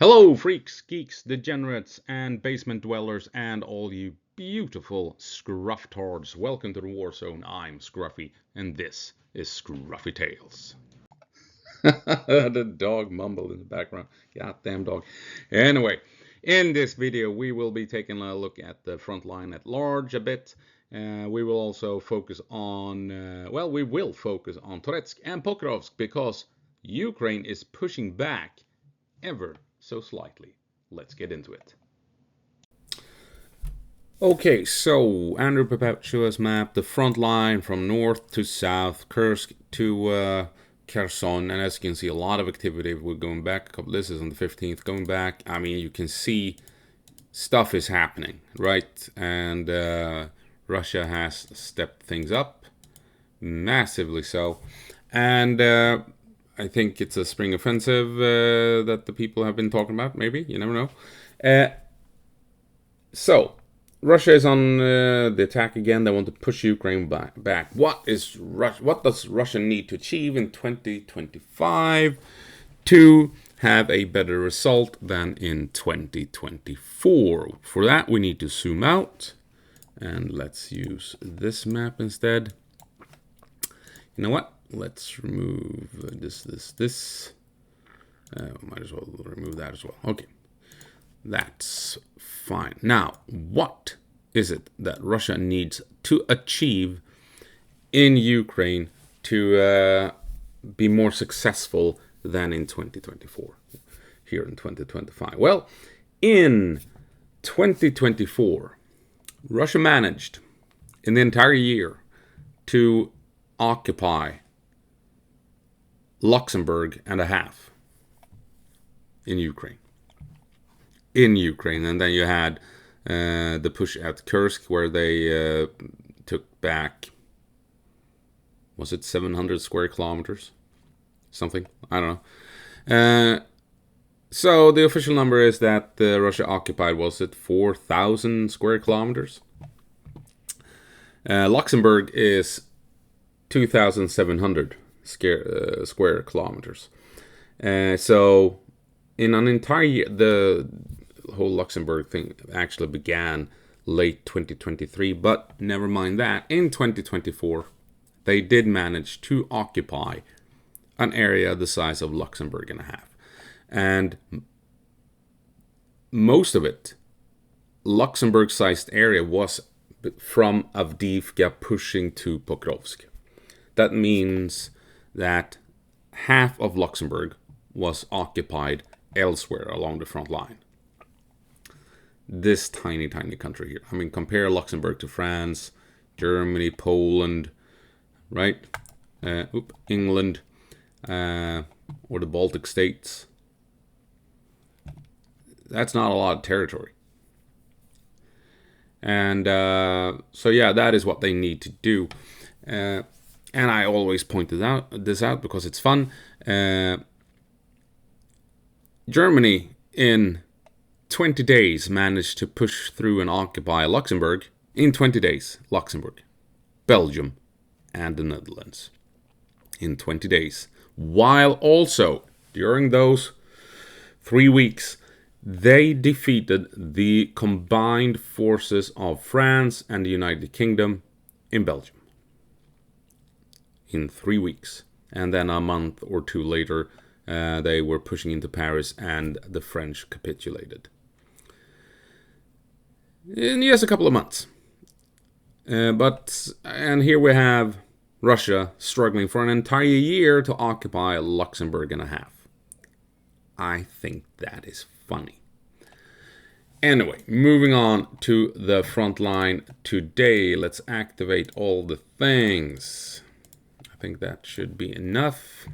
Hello, freaks, geeks, degenerates, and basement dwellers, and all you beautiful scrufftards. Welcome to the War Zone. I'm Scruffy, and this is Scruffy Tales. The dog mumbled in the background. Goddamn dog. Anyway, in this video, we will be taking a look at the front line at large a bit. We will also focus on, we will focus on Toretsk and Pokrovsk because Ukraine is pushing back ever so slightly. Let's get into it. Okay, so Andrew Perpetua's map, the front line from north to south, Kursk to Kherson, and as you can see, a lot of activity. We're going back a couple. This is on the 15th. Going back, I mean, you can see stuff is happening, right? And Russia has stepped things up massively, so, and I think it's a spring offensive that the people have been talking about. Maybe, you never know. So Russia is on the attack again. They want to push Ukraine back. What does Russia need to achieve in 2025 to have a better result than in 2024? For that, we need to zoom out, and let's use this map instead. You know what? Let's remove this. Might as well remove that as well. Okay, that's fine. Now, what is it that Russia needs to achieve in Ukraine to be more successful than in 2024, here in 2025? Well, in 2024, Russia managed in the entire year to occupy Luxembourg and a half in Ukraine. And then you had the push at Kursk, where they took back, was it 700 square kilometers? Something, I don't know. So the official number is that Russia occupied, was it 4,000 square kilometers? Luxembourg is 2,700 square kilometers. So in an entire year, the whole Luxembourg thing actually began late 2023, but never mind that. In 2024, they did manage to occupy an area the size of Luxembourg and a half. And most of it, Luxembourg-sized area, was from Avdiivka pushing to Pokrovsk. That means that half of Luxembourg was occupied elsewhere along the front line. This tiny country here. I mean, compare Luxembourg to France, Germany, Poland, right? England, or the Baltic states. That's not a lot of territory. And so yeah, that is what they need to do. And I always point this out because it's fun. Germany, in 20 days, managed to push through and occupy Luxembourg. In 20 days, Luxembourg, Belgium, and the Netherlands. In 20 days. While also, during those 3 weeks, they defeated the combined forces of France and the United Kingdom in Belgium. In 3 weeks. And then a month or two later, they were pushing into Paris and the French capitulated. In just a couple of months. And here we have Russia struggling for an entire year to occupy Luxembourg and a half. I think that is funny. Anyway, moving on to the front line today. Let's activate all the things. I think that should be enough.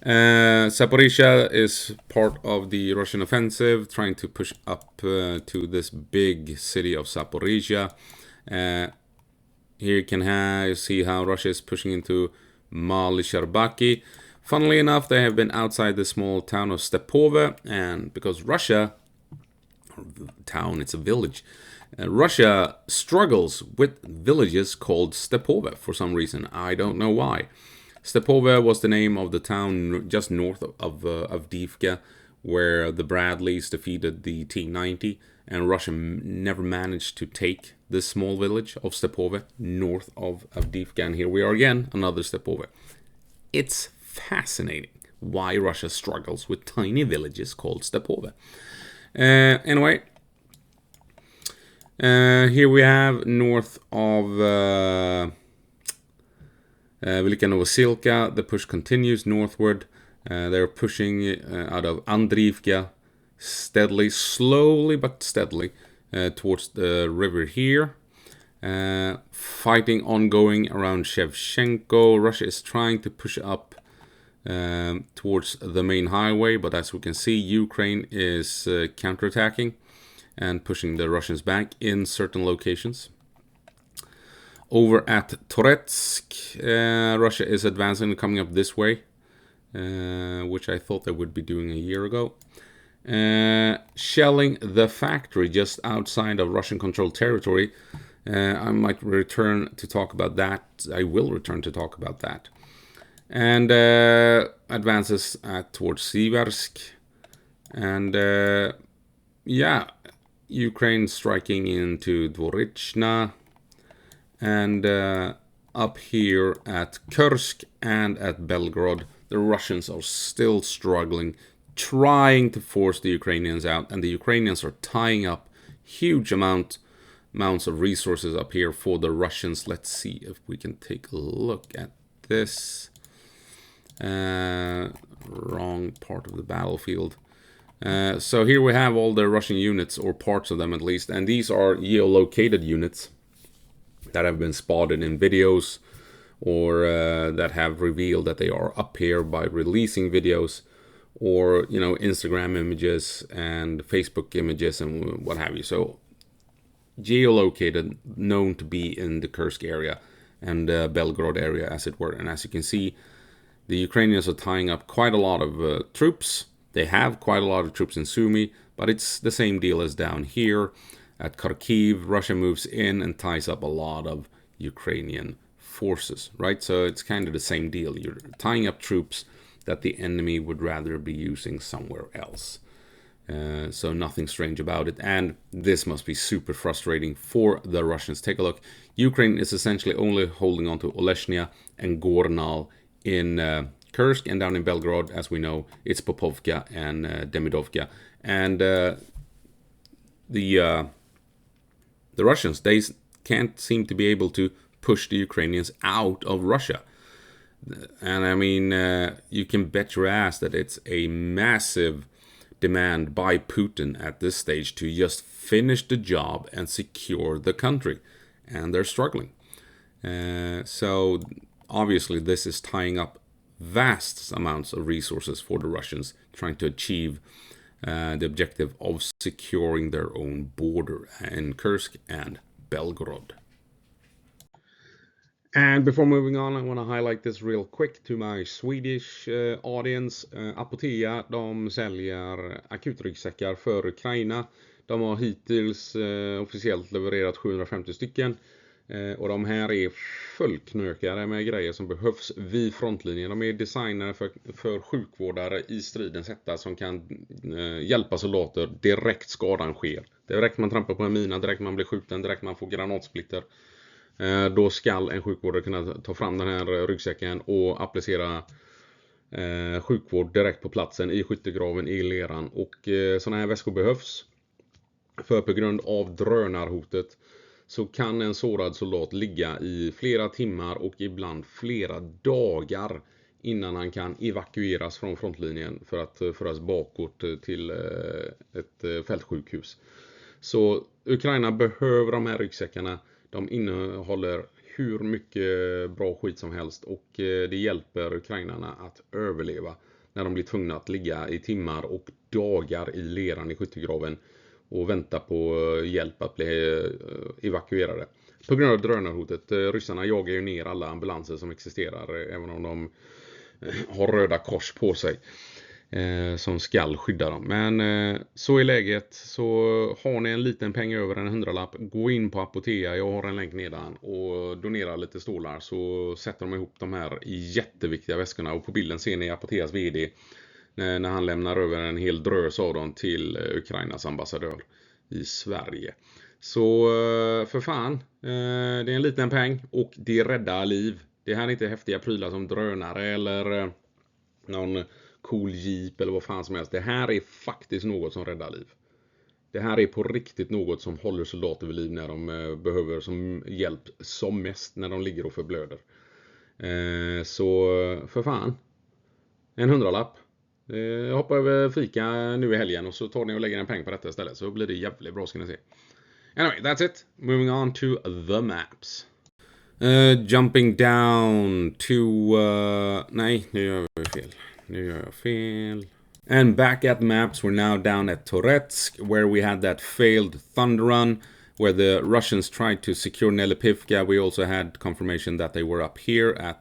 Zaporizhzhia is part of the Russian offensive, trying to push up to this big city of Zaporizhzhia. Here you can see how Russia is pushing into Mali Sharbaki. Funnily enough, they have been outside the small town of Stepove, and because Russia, town, it's a village, Russia struggles with villages called Stepove for some reason. I don't know why. Stepove was the name of the town just north of Avdiivka, where the Bradleys defeated the T-90, and Russia never managed to take this small village of Stepove north of Avdiivka. And here we are again, another Stepove. It's fascinating why Russia struggles with tiny villages called Stepove. Anyway, here we have north of Vilanova Silka. The push continues northward. They're pushing out of Andriivka steadily, slowly but steadily, towards the river here. Fighting ongoing around Shevchenko. Russia is trying to push up towards the main highway, but as we can see, Ukraine is counterattacking and pushing the Russians back in certain locations. Over at Toretsk, Russia is advancing and coming up this way, which I thought they would be doing a year ago. Shelling the factory just outside of Russian-controlled territory. I might return to talk about that. I will return to talk about that. And advances towards Siversk. And Ukraine striking into Dvorizhzhia. And up here at Kursk and at Belgorod, the Russians are still struggling, trying to force the Ukrainians out. And the Ukrainians are tying up huge amounts of resources up here for the Russians. Let's see if we can take a look at this. Wrong part of the battlefield. So here we have all the Russian units, or parts of them at least, and these are geolocated units that have been spotted in videos, or that have revealed that they are up here by releasing videos, or Instagram images and Facebook images and what have you. So geolocated, known to be in the Kursk area and Belgorod area, as it were. And as you can see, the Ukrainians are tying up quite a lot of troops. They have quite a lot of troops in Sumy, but it's the same deal as down here at Kharkiv. Russia moves in and ties up a lot of Ukrainian forces, right? So it's kind of the same deal. You're tying up troops that the enemy would rather be using somewhere else. So nothing strange about it. And this must be super frustrating for the Russians. Take a look. Ukraine is essentially only holding on to Oleshnya and Gornal in Kursk, and down in Belgorod, as we know, it's Popovka and Demidovka. And the Russians, they can't seem to be able to push the Ukrainians out of Russia. And I mean, you can bet your ass that it's a massive demand by Putin at this stage to just finish the job and secure the country. And they're struggling. So obviously this is tying up vast amounts of resources for the Russians, trying to achieve the objective of securing their own border in Kursk and Belgorod. And before moving on, I want to highlight this real quick to my Swedish audience. Apotea, de säljer akutryggsäckar för Ukraina. De har hittills officiellt levererat 750 stycken. Och de här är fullknökade med grejer som behövs vid frontlinjen. De är designade för sjukvårdare i stridens hetta som kan hjälpa soldater direkt skadan sker. Direkt man trampar på en mina, direkt man blir skjuten, direkt man får granatsplitter. Då ska en sjukvårdare kunna ta fram den här ryggsäcken och applicera sjukvård direkt på platsen, i skyttegraven, i leran. Och sådana här väskor behövs. För på grund av drönarhotet så kan en sårad soldat ligga i flera timmar och ibland flera dagar innan han kan evakueras från frontlinjen för att föras bakåt till ett fältsjukhus. Så Ukraina behöver de här ryggsäckarna. De innehåller hur mycket bra skit som helst och det hjälper ukrainarna att överleva när de blir tvungna att ligga i timmar och dagar i leran i skyttegraven och vänta på hjälp att bli evakuerade. På grund av drönarhotet, ryssarna jagar ju ner alla ambulanser som existerar, även om de har röda kors på sig som ska skydda dem. Men så är läget. Så har ni en liten peng över en 100-lapp, gå in på Apotea, jag har en länk nedan, och donera lite stålar, så sätter de ihop de här jätteviktiga väskorna. Och på bilden ser ni Apoteas vd när han lämnar över en hel drös av dem till Ukrainas ambassadör i Sverige. Så för fan, det är en liten peng och det räddar liv. Det här är inte häftiga prylar som drönare eller någon cool jeep eller vad fan som helst. Det här är faktiskt något som räddar liv. Det här är på riktigt något som håller soldater vid liv när de behöver som hjälp som mest, när de ligger och förblöder. Så för fan, en 100-lapp. Jag hoppar över fika nu i helgen och så tar ni och lägger en peng på detta istället, så blir det jävligt bra, ska ni se. Anyway, that's it. Moving on to the maps. Jumping down to... nej, nu gör jag fel. And back at the maps, we're now down at Toretsk, where we had that failed thunder run, where the Russians tried to secure Nelipivka. We also had confirmation that they were up here at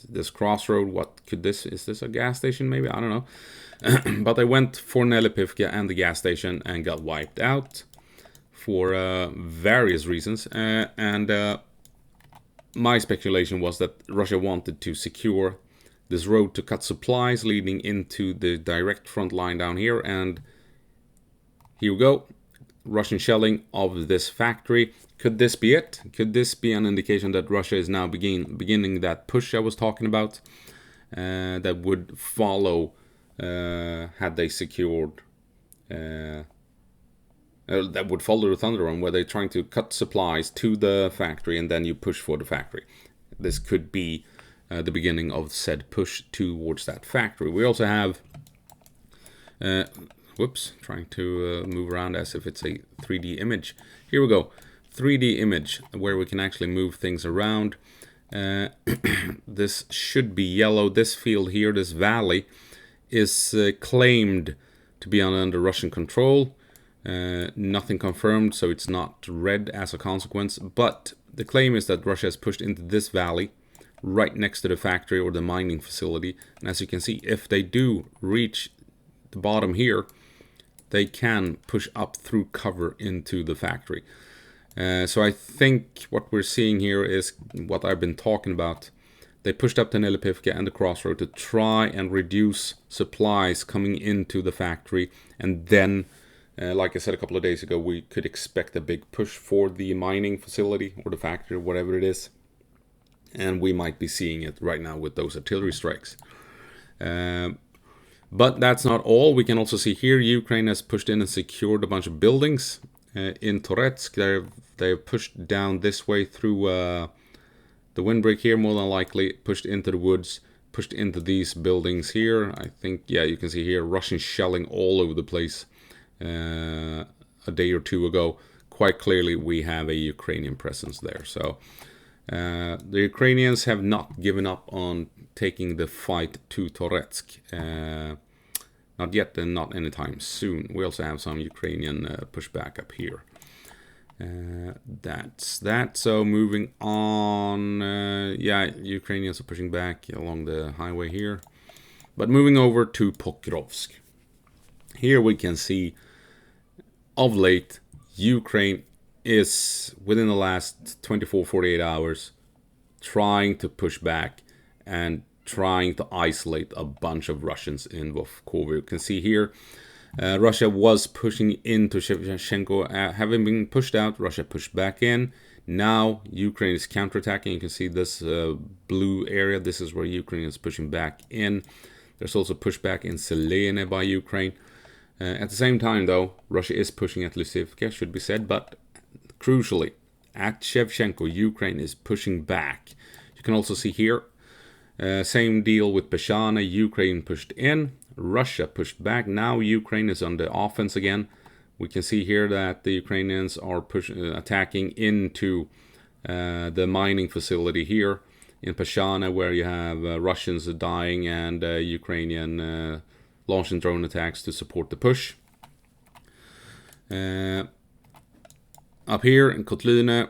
this crossroad. What could this... Is this a gas station maybe? I don't know. But they went for Nelipivka and the gas station and got wiped out for various reasons. My speculation was that Russia wanted to secure this road to cut supplies leading into the direct front line down here, and here we go. Russian shelling of this factory. Could this be it? Could this be an indication that Russia is now beginning that push I was talking about, that would follow had they secured that would follow the thunder run, where they're trying to cut supplies to the factory and then you push for the factory. This could be the beginning of said push towards that factory. We also have trying to move around as if it's a 3D image. Here we go, 3D image where we can actually move things around. This should be yellow. This field here, this valley, is claimed to be under Russian control. Nothing confirmed, so it's not red as a consequence, but the claim is that Russia has pushed into this valley right next to the factory or the mining facility, and as you can see, if they do reach the bottom here, they can push up through cover into the factory. So I think what we're seeing here is what I've been talking about. They pushed up to Nelipivka and the crossroad to try and reduce supplies coming into the factory, and then like I said a couple of days ago, we could expect a big push for the mining facility or the factory, whatever it is. And we might be seeing it right now with those artillery strikes. But that's not all. We can also see here Ukraine has pushed in and secured a bunch of buildings. In Toretsk, they've pushed down this way through the windbreak here, more than likely, pushed into the woods, pushed into these buildings here. I think, yeah, you can see here Russian shelling all over the place. A day or two ago, quite clearly we have a Ukrainian presence there. So the Ukrainians have not given up on taking the fight to Toretsk. Not yet, and not anytime soon. We also have some Ukrainian pushback up here. That's that. So moving on, yeah, Ukrainians are pushing back along the highway here. But moving over to Pokrovsk. Here we can see, of late, Ukraine is, within the last 24-48 hours, trying to push back and trying to isolate a bunch of Russians in Pokrovsk. You can see here, Russia was pushing into Shevchenko. Having been pushed out, Russia pushed back in. Now Ukraine is counterattacking. You can see this blue area. This is where Ukraine is pushing back in. There's also pushback in Selene by Ukraine. At the same time, though, Russia is pushing at Lysivka, should be said, but crucially, at Shevchenko, Ukraine is pushing back. You can also see here, same deal with Peshana. Ukraine pushed in, Russia pushed back. Now Ukraine is on the offense again. We can see here that the Ukrainians are attacking into the mining facility here in Peshana, where you have Russians dying and Ukrainian launching drone attacks to support the push. Up here in Kotlyne,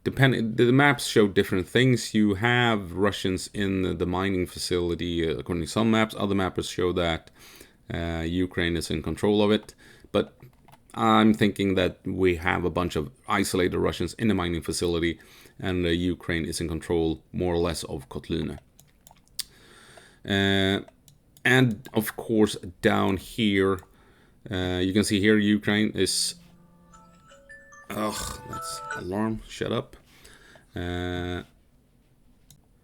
the maps show different things. You have Russians in the mining facility, according to some maps. Other maps show that Ukraine is in control of it. But I'm thinking that we have a bunch of isolated Russians in the mining facility, and Ukraine is in control, more or less, of Kotlyne. And of course, down here, you can see here Ukraine is... Ugh, that's alarm. Shut up. Where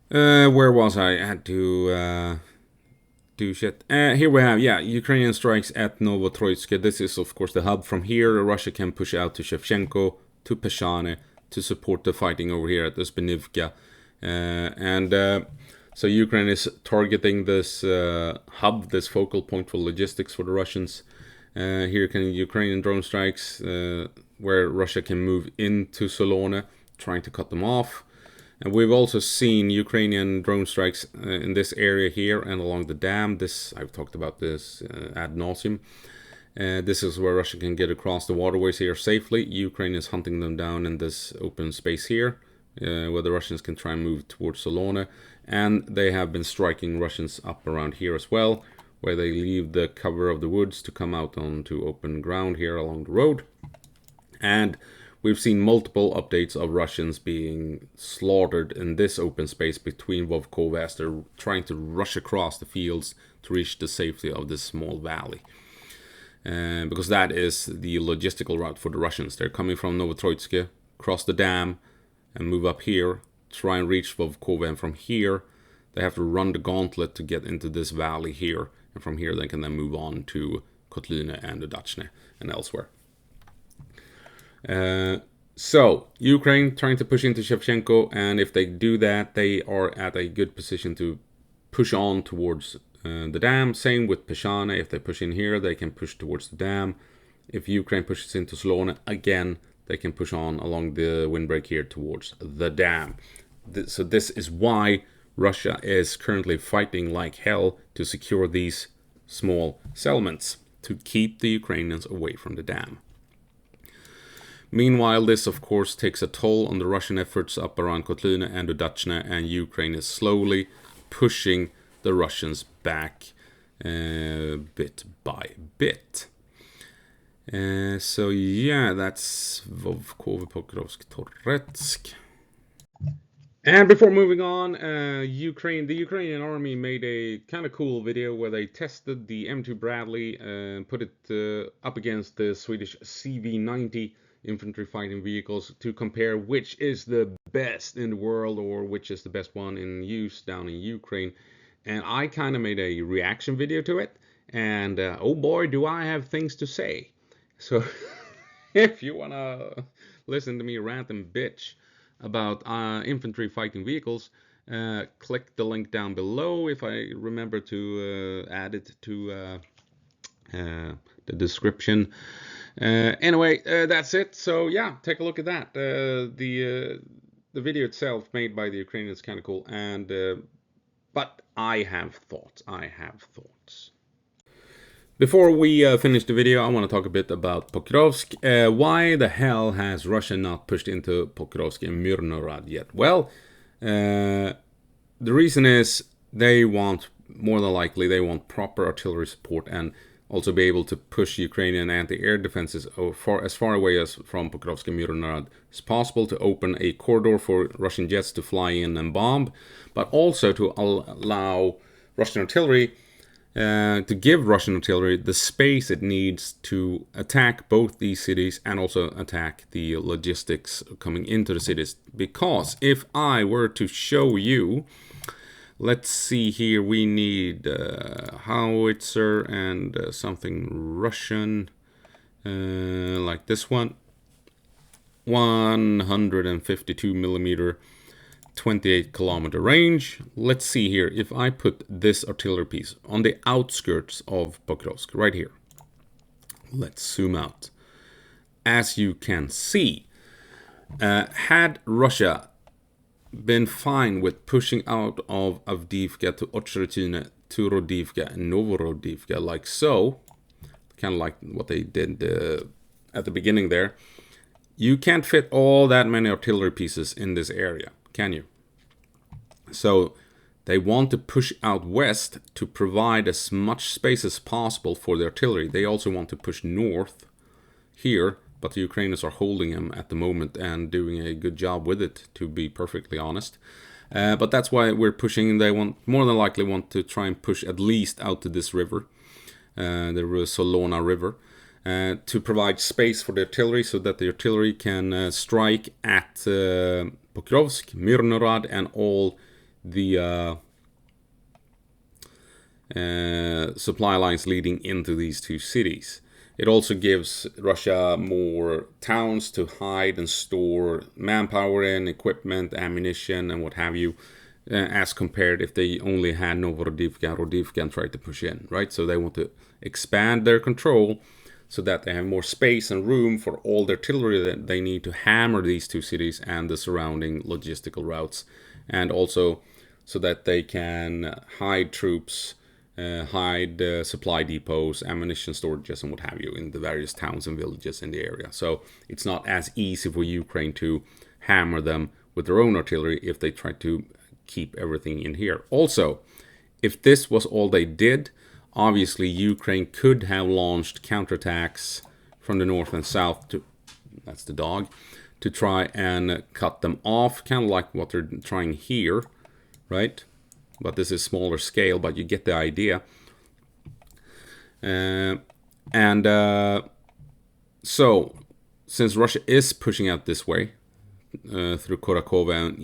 was I? I had to do shit. Here we have, yeah, Ukrainian strikes at Toretsk. This is, of course, the hub. From here, Russia can push out to Shevchenko, to Peshane, to support the fighting over here at Uspinivka. So Ukraine is targeting this hub, this focal point for logistics for the Russians. Here can Ukrainian drone strikes, where Russia can move into Solone, trying to cut them off. And we've also seen Ukrainian drone strikes in this area here and along the dam. This, I've talked about this ad nauseum. This is where Russia can get across the waterways here safely. Ukraine is hunting them down in this open space here, where the Russians can try and move towards Solone. And they have been striking Russians up around here as well, where they leave the cover of the woods to come out onto open ground here along the road. And we've seen multiple updates of Russians being slaughtered in this open space between Vovkova as they're trying to rush across the fields to reach the safety of this small valley. Because that is the logistical route for the Russians. They're coming from Novotroitsk, cross the dam, and move up here, try and reach Vovkova, and from here they have to run the gauntlet to get into this valley here. And from here they can then move on to Kotlina and Udachne and elsewhere. So Ukraine trying to push into Shevchenko, and if they do that, they are at a good position to push on towards the dam. Same with Peshane. If they push in here, they can push towards the dam. If Ukraine pushes into Solone, again, they can push on along the windbreak here towards the dam. So this is why Russia is currently fighting like hell to secure these small settlements, to keep the Ukrainians away from the dam. Meanwhile, this of course takes a toll on the Russian efforts up around Kotlina and Udachne, and Ukraine is slowly pushing the Russians back bit by bit. So yeah, that's Vovkova, Pokrovsk, Toretsk. And before moving on, the Ukrainian army made a kind of cool video where they tested the M2 Bradley and put it up against the Swedish CV-90 infantry fighting vehicles to compare which is the best in the world, or which is the best one in use down in Ukraine. And I kind of made a reaction video to it, and oh boy, do I have things to say. So if you want to listen to me rant and bitch about infantry fighting vehicles, click the link down below if I remember to add it to the description. Anyway, that's it. So yeah, take a look at that. The video itself made by the Ukrainians is kind of cool, and but I have thoughts. Before we finish the video, I want to talk a bit about Pokrovsk. Why the hell has Russia not pushed into Pokrovsk and Mirnorad yet? Well, the reason is they want, more than likely, they want proper artillery support and also be able to push Ukrainian anti-air defenses as far away as from Pokrovsk and Mirnorad as possible, to open a corridor for Russian jets to fly in and bomb, but also to allow Russian artillery, to give Russian artillery the space it needs to attack both these cities and also attack the logistics coming into the cities. Because if I were to show you, let's see here, we need howitzer and something Russian, like this one, 152 millimeter, 28 kilometer range. Let's see here, if I put this artillery piece on the outskirts of Pokrovsk, right here. Let's zoom out. As you can see, had Russia been fine with pushing out of Avdiivka to Ochrytine, to Rodivka and Novorodivka, like so, kind of like what they did at the beginning there, you can't fit all that many artillery pieces in this area, can you? So they want to push out west to provide as much space as possible for the artillery. They also want to push north here, but the Ukrainians are holding them at the moment and doing a good job with it, to be perfectly honest. But that's why we're pushing. They more than likely want to try and push at least out to this river, the Solona River, to provide space for the artillery so that the artillery can strike at Pokrovsk, Mirnorod, and all the supply lines leading into these two cities. It also gives Russia more towns to hide and store manpower in, equipment, ammunition, and what have you, as compared if they only had Novorodivka, Rodivka, and tried to push in, right? So they want to expand their control so that they have more space and room for all the artillery that they need to hammer these two cities and the surrounding logistical routes, and also so that they can hide troops, hide supply depots, ammunition storages, and what have you in the various towns and villages in the area. So it's not as easy for Ukraine to hammer them with their own artillery if they try to keep everything in here. Also, if this was all they did, obviously Ukraine could have launched counterattacks from the north and south to, that's the dog, to try and cut them off, kind of like what they're trying here, right? But this is smaller scale, but you get the idea. So, since Russia is pushing out this way, through Kharkov and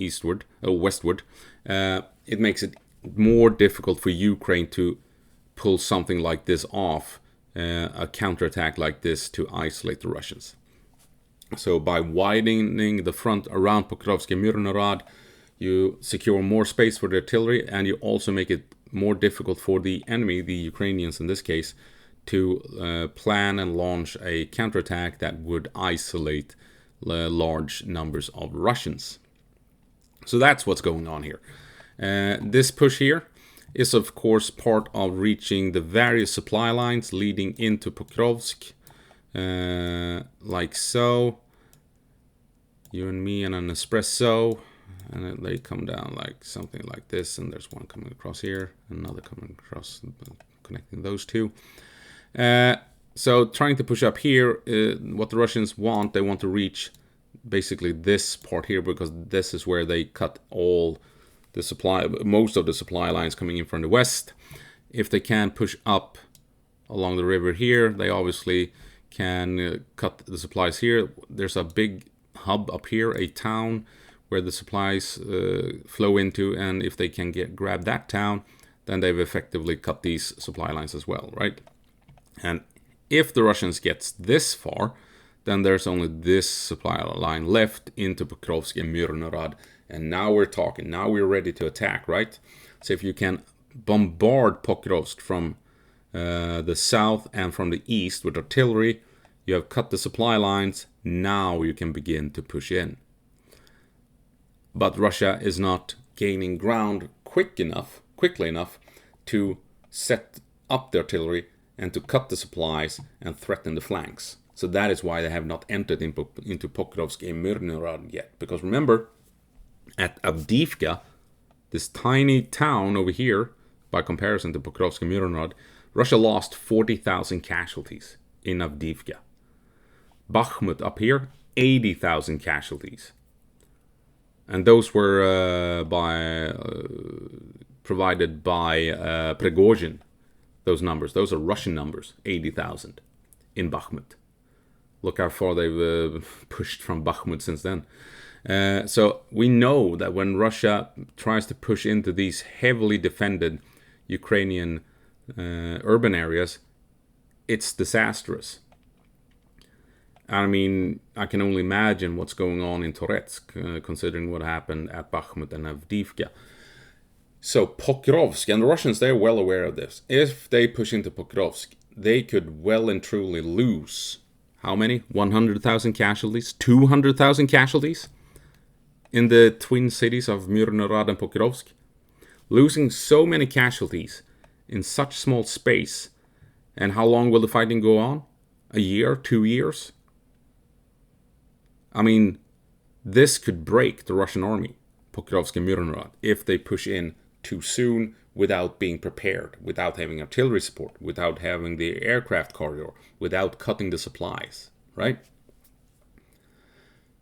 westward, it makes it more difficult for Ukraine to pull something like this off, a counterattack like this to isolate the Russians. So by widening the front around Pokrovsk and Mirnorod, you secure more space for the artillery, and you also make it more difficult for the enemy, the Ukrainians in this case, to plan and launch a counterattack that would isolate large numbers of Russians. So that's what's going on here. This push here is of course part of reaching the various supply lines leading into Pokrovsk, like so. You and me and an espresso, and they come down like something like this, and there's one coming across here, another coming across, connecting those two. So trying to push up here, what the Russians want, they want to reach basically this part here, because this is where they cut all the supply, most of the supply lines coming in from the west. If they can push up along the river here, they obviously can cut the supplies here. There's a big hub up here, a town where the supplies flow into, and if they can grab that town, then they've effectively cut these supply lines as well, right? And if the Russians gets this far, then there's only this supply line left into Pokrovsk and Mirnorod, and now we're talking. Now we're ready to attack, right? So if you can bombard Pokrovsk from the south and from the east with artillery, you have cut the supply lines. Now you can begin to push in. But Russia is not gaining ground quickly enough to set up the artillery and to cut the supplies and threaten the flanks. So that is why they have not entered into Pokrovsk and Mirnorod yet. Because remember, at Avdiivka, this tiny town over here, by comparison to Pokrovsk and Mirnorod, Russia lost 40,000 casualties in Avdiivka. Bakhmut up here, 80,000 casualties. And those were provided by Prigozhin. Those numbers, those are Russian numbers, 80,000 in Bakhmut. Look how far they've pushed from Bakhmut since then. So we know that when Russia tries to push into these heavily defended Ukrainian urban areas, it's disastrous. I mean, I can only imagine what's going on in Toretsk, considering what happened at Bakhmut and Avdiivka. So Pokrovsk, and the Russians, they're well aware of this. If they push into Pokrovsk, they could well and truly lose, how many? 100,000 casualties? 200,000 casualties? In the twin cities of Mirnorod and Pokrovsk? Losing so many casualties in such small space. And how long will the fighting go on? A year? 2 years? I mean, this could break the Russian army, Pokrovsk and Mirnorod, if they push in too soon without being prepared, without having artillery support, without having the aircraft corridor, without cutting the supplies, right?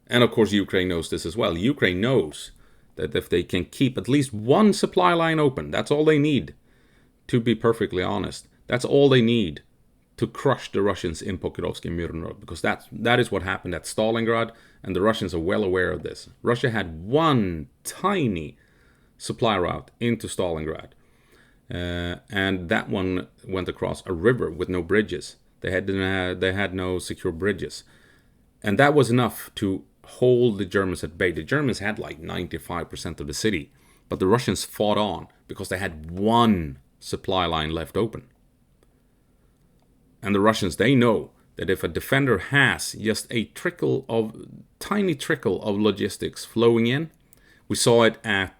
And of course, Ukraine knows this as well. Ukraine knows that if they can keep at least one supply line open, that's all they need, to be perfectly honest. That's all they need to crush the Russians in Pokrovsk and Mirnorod, because that is what happened at Stalingrad, and the Russians are well aware of this. Russia had one tiny supply route into Stalingrad, and that one went across a river with no bridges. They had no secure bridges, and that was enough to hold the Germans at bay. The Germans had like 95% of the city, but the Russians fought on because they had one supply line left open. And the Russians, they know that if a defender has just a tiny trickle of logistics flowing in, we saw it at,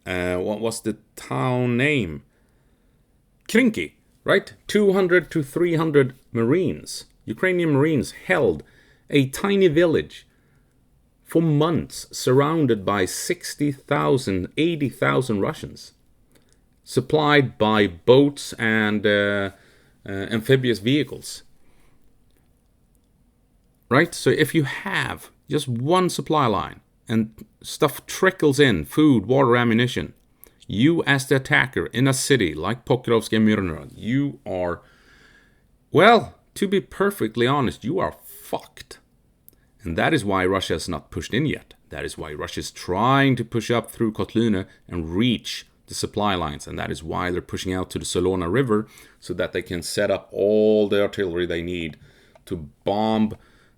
what was the town name? Krinky, right? 200 to 300 Marines, Ukrainian Marines, held a tiny village for months, surrounded by 60,000, 80,000 Russians, supplied by boats and amphibious vehicles. Right? So if you have just one supply line and stuff trickles in, food, water, ammunition, you as the attacker in a city like Pokrovsk and Mirnorod, you are, well, to be perfectly honest, you are fucked. And that is why Russia has not pushed in yet. That is why Russia is trying to push up through Kotlina and reach the supply lines. And that is why they're pushing out to the Solona River, so that they can set up all the artillery they need to bomb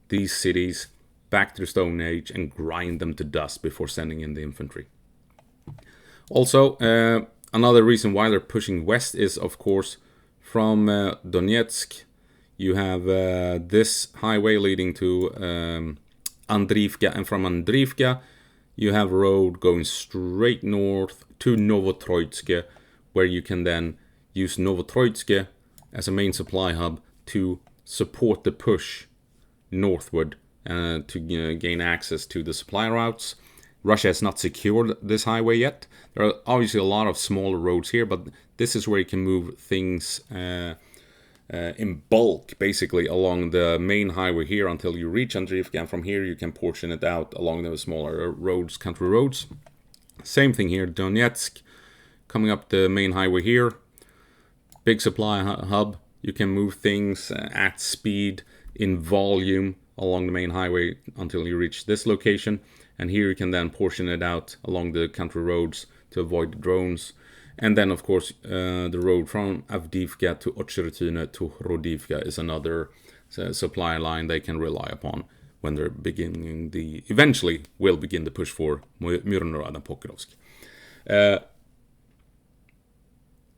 these cities back to the Stone Age and grind them to dust before sending in the infantry. Also, another reason why they're pushing west is, of course, from Donetsk. You have this highway leading to Andriivka, and from Andriivka you have a road going straight north to Toretsk, where you can then use Toretsk as a main supply hub to support the push northward to gain access to the supply routes. Russia has not secured this highway yet. There are obviously a lot of smaller roads here, but this is where you can move things in bulk, basically, along the main highway here until you reach Andriivka, and from here you can portion it out along those smaller roads, country roads. Same thing here, Donetsk, coming up the main highway here, big supply hub. You can move things at speed, in volume, along the main highway until you reach this location, and here you can then portion it out along the country roads to avoid the drones. And then, of course, the road from Avdiivka to Ochertino to Rodivka is another supply line they can rely upon when they're eventually will begin the push for Mirnorod and Pokrovsk.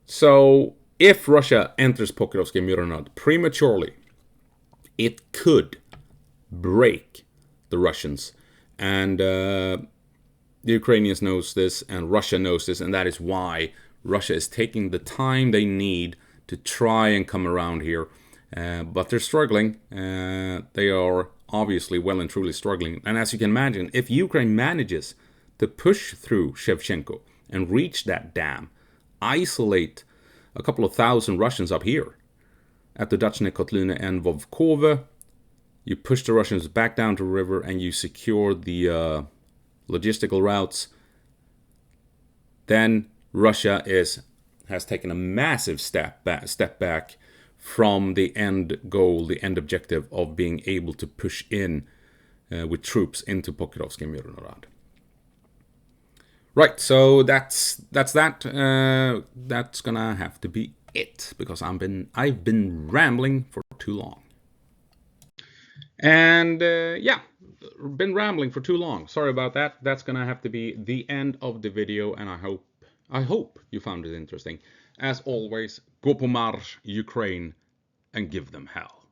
So, if Russia enters Pokrovsk and Mirnorod prematurely, it could break the Russians. And the Ukrainians knows this, and Russia knows this, and that is why Russia is taking the time they need to try and come around here. But they're struggling. They are obviously well and truly struggling. And as you can imagine, if Ukraine manages to push through Shevchenko and reach that dam, isolate a couple of thousand Russians up here at the Dachne, Kotlina, and Vovkove, you push the Russians back down to the river and you secure the logistical routes, then Russia has taken a massive step back from the end goal, the end objective of being able to push in with troops into Pokrovsk and Mirnorod. Right, so that's that. That's gonna have to be it, because I've been rambling for too long. And been rambling for too long. Sorry about that. That's gonna have to be the end of the video, and I hope you found it interesting. As always, go på marsch, Ukraine, and give them hell.